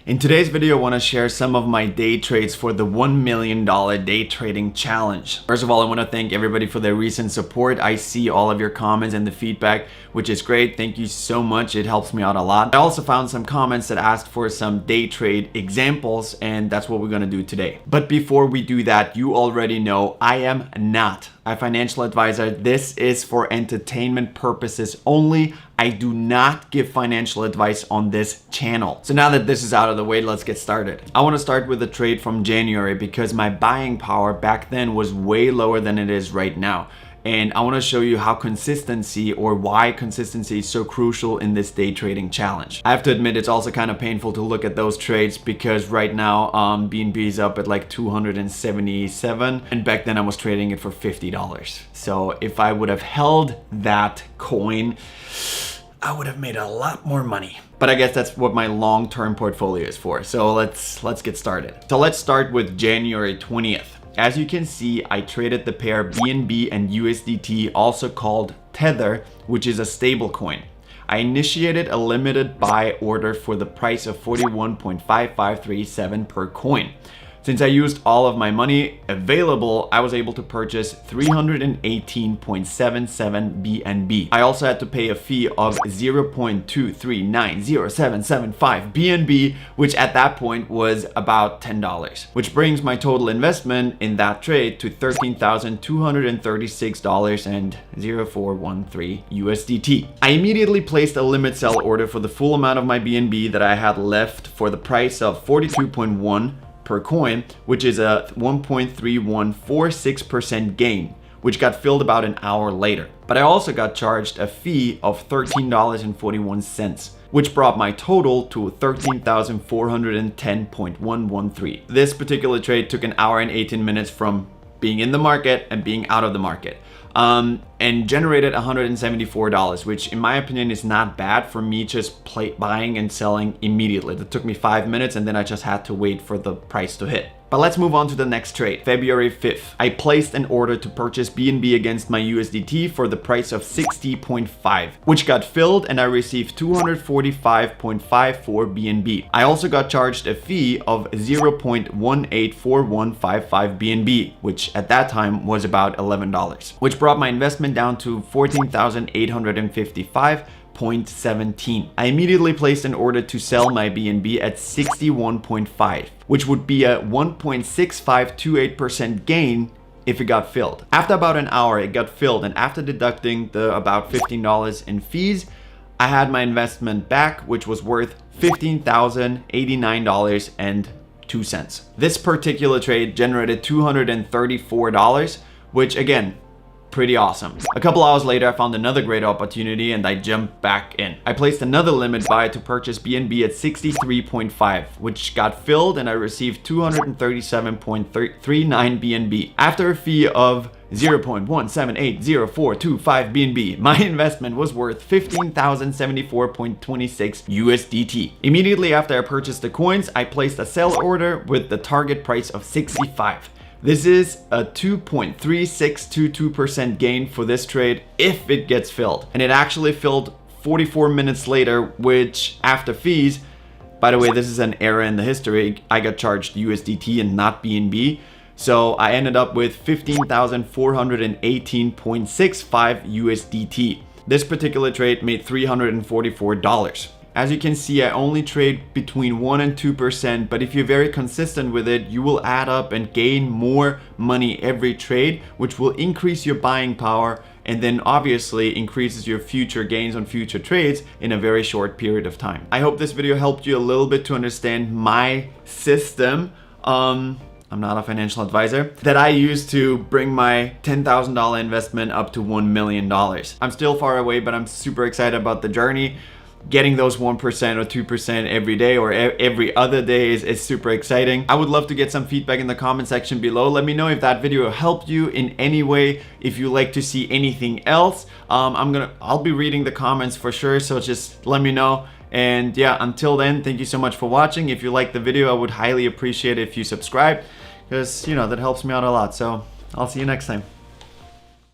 In today's video, I want to share some of my day trades for the $1 million day trading challenge. First of all, I want to thank everybody for their recent support. I see all of your comments and the feedback, which is great. Thank you so much. It helps me out a lot. I also found some comments that asked for some day trade examples, and that's what we're going to do today. But before we do that, you already know I am not a financial advisor. This is for entertainment purposes only. I do not give financial advice on this channel. So now that this is out of the way, let's get started. I want to start with a trade from January because my buying power back then was way lower than it is right now. And I want to show you how consistency, or why consistency, is so crucial in this day trading challenge. I have to admit, it's also kind of painful to look at those trades because right now BNB is up at like 277, and back then I was trading it for $50. So if I would have held that coin, I would have made a lot more money. But I guess that's what my long-term portfolio is for. So let's get started. So let's start with January 20th. As you can see, I traded the pair BNB and USDT, also called Tether, which is a stable coin. I initiated a limited buy order for the price of 41.5537 per coin. Since I used all of my money available, I was able to purchase 318.77 BNB. I also had to pay a fee of 0.2390775 BNB, which at that point was about $10, which brings my total investment in that trade to $13,236.0413 USDT. I immediately placed a limit sell order for the full amount of my BNB that I had left for the price of 42.1 per coin, which is a 1.3146% gain, which got filled about an hour later. But I also got charged a fee of $13.41, which brought my total to 13,410.113. This particular trade took an hour and 18 minutes from being in the market and being out of the market. And generated $174, which in my opinion is not bad for me just buying and selling immediately. That took me 5 minutes and then I just had to wait for the price to hit. But let's move on to the next trade. February 5th, I placed an order to purchase BNB against my USDT for the price of 60.5, which got filled and I received 245.54 BNB. I also got charged a fee of 0.184155 BNB, which at that time was about $11, which brought my investment down to 14,855.17. I immediately placed an order to sell my BNB at 61.5, which would be a 1.6528% gain if it got filled. After about an hour, it got filled, and after deducting the about $15 in fees, I had my investment back, which was worth $15,089.02. This particular trade generated $234, which again, pretty awesome. A couple hours later, I found another great opportunity and I jumped back in. I placed another limit buy to purchase BNB at 63.5, which got filled and I received 237.39 BNB. After a fee of 0.178045 BNB, my investment was worth 15,074.26 USDT. Immediately after I purchased the coins, I placed a sell order with the target price of 65. This is a 2.3622% gain for this trade if it gets filled. And it actually filled 44 minutes later, which after fees, by the way, this is an error in the history. I got charged USDT and not BNB. So I ended up with 15,418.65 USDT. This particular trade made $344. As you can see, I only trade between 1 and 2%, but if you're very consistent with it, you will add up and gain more money every trade, which will increase your buying power and then obviously increases your future gains on future trades in a very short period of time. I hope this video helped you a little bit to understand my system. I'm not a financial advisor, that I use to bring my $10,000 investment up to $1 million. I'm still far away, but I'm super excited about the journey. Getting those 1% or 2% every day or every other day is super exciting. I would love to get some feedback in the comment section below. Let me know if that video helped you in any way. If you like to see anything else, I'll be reading the comments for sure. So just let me know. And yeah, until then, thank you so much for watching. If you liked the video, I would highly appreciate it if you subscribe, because that helps me out a lot. So I'll see you next time.